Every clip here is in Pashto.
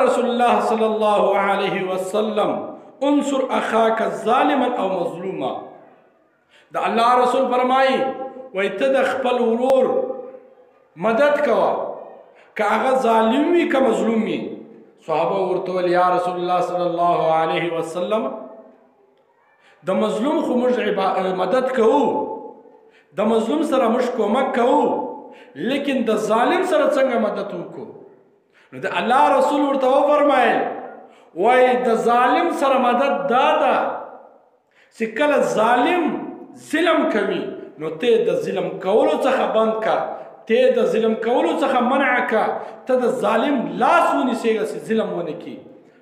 رسول الله صلی الله علیه وسلم انصر اخاک ظالما او مظلوما. د الله رسول فرمایي وای ته د خپل ورور مدد کوه که هغه ظالم وي که مظلوم وي. صحابه ورته ویل یا رسول الله صلی الله علیه وسلم د مظلوم خو موږ مدد کوو، د مظلوم سره موږ کومک کوو، لیکن د ظالم سره څنګه مدد وکړو؟ نو د الله رسول ورته وفرمایل وای د ظالم سره مدد دا ده چې کله ظالم ظلم کوي نو ته د ظلم کولو څخه بند کا، ته د ظلم کولو څخه منع کا، ته د ظالم لاس ونیسېږه چې ظلم ونه کړي.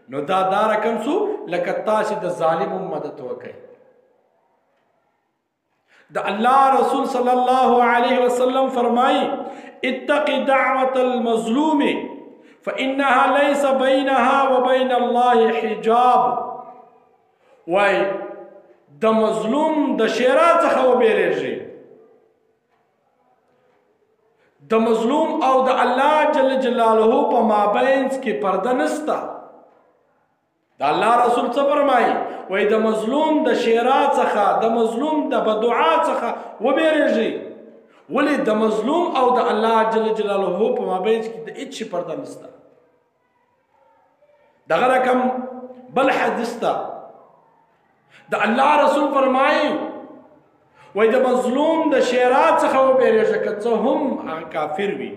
نو دا رقم شو لکه تاسې د ظالم مدد وکړئ. د الله رسول صلی الله علیه وسلم فرمایي اتق دعوة المظلوم فإنها ليس بينها وبين الله حجاب. وای د مظلوم د شیرا څخه وبېرېږي، د مظلوم او د الله جل جلاله په مابینځ کې پرده نسته. د الله رسول څه فرمایي؟ وای د مظلوم د شیرا څخه، د مظلوم د بدعا څخه وبېرېږي. ولې؟ د مظلوم او د الله جل جلاله په مابینځ کې د هیڅ شي پرده نسته. دغه رقم بل حدیث ته د الله رسول فرمایي وای د مظلوم د شیرا څخه وبېرېږه که څه هم هغه کافر وي،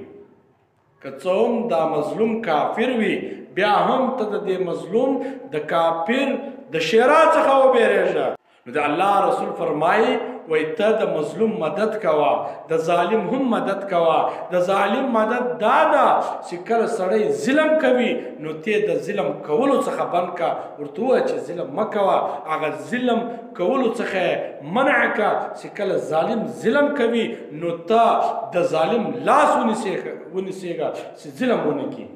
که څه هم دا مظلوم کافر وي، بیا هم ته د دې مظلوم د کافر د شیرا څخه وبېرېږه. نو د الله رسول فرمایي وای ته د مظلوم مدد کوه، د ظالم هم مدد کوه. د ظالم مدد دا ده چې کله سړی ظلم کوي نو ته د ظلم کولو څخه بند کا، ورته ووایه چې ظلم مه کوه، هغه ظلم کولو څخه منع کا. چې کله ظالم ظلم کوي نو ته د ظالم لاس ونیسېږه چې ظلم ونه کړي.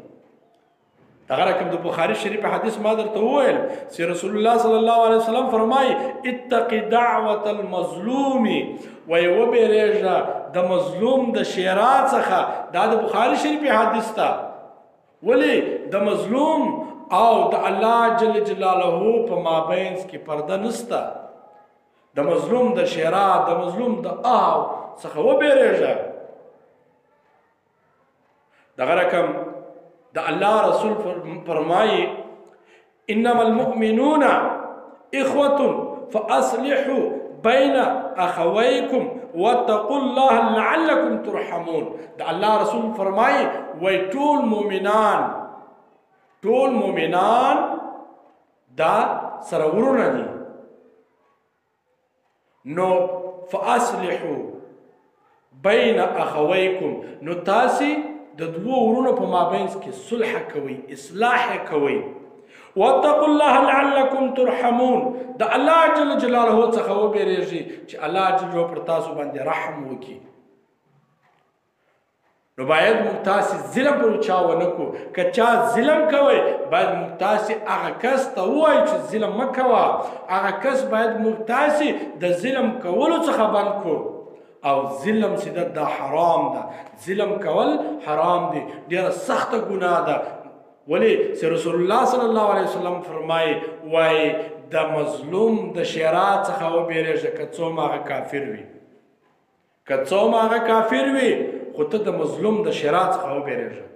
دغه رقم د بخاري شریف حدیث ما درته وویل چې رسول الله صلی الله علیه وسلم فرمایي اتق دعوة المظلوم، وای وبېرېږه د مظلوم د شیرا څخه. دا د بخاري شریف حدیث ته. ولې؟ د مظلوم او د الله جل جلاله په مابینځ کې پرده نسته. د مظلوم د شیرا، د مظلوم د آو څخه وبېرېږه. دغه رقم د الله رسول فرمایي انما المؤمنون اخوة فاصلحوا بين اخويكم واتقوا الله لعلكم ترحمون. د الله رسول فرمایي وای ټول مؤمنان دا سره ورونه دي. نو فاصلحوا بين اخويكم، نو تاسي د دوو ورونو په مابینځ کې صلح کوئ، اصلاح کوئ. واتقوا الله لعلكم ترحمون، د الله جل جلاله څخه وبېرېږئ چې الله جل جلاله پر تاسو باندې رحم وکړي. نو باید موږ تاسې ظلم پر چا ونه کړو. که چا ظلم کوئ باید موږ تاسې هغه کس ته ووایو چې ظلم مه کوه. هغه کس باید موږ تاسې د ظلم کولو څخه بند کړو. او ظلم سیده دا حرام ده، ظلم کول حرام دی، ډیره سخته ګناه ده. ولی چې رسول الله صلی الله علیه وسلم فرمایي وای د مظلوم د شیرا څخه وبېرېږه که څه هم هغه کافر وي، که څه هم هغه کافر وي، خو ته د مظلوم د شیرا څخه وبېرېږه.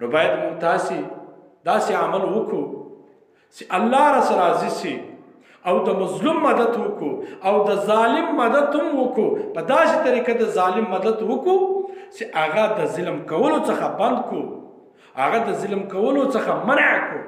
نو باید موږ داسې عمل وکړو چې الله راسره راضي سي او د مظلوم مدد وکړو او د ظالم مدد هم وکړو. په داسې طریقه د ظالم مدد وکړو چې هغه د ظلم کولو څخه بند کړو، هغه د ظلم کولو څخه منع کړو.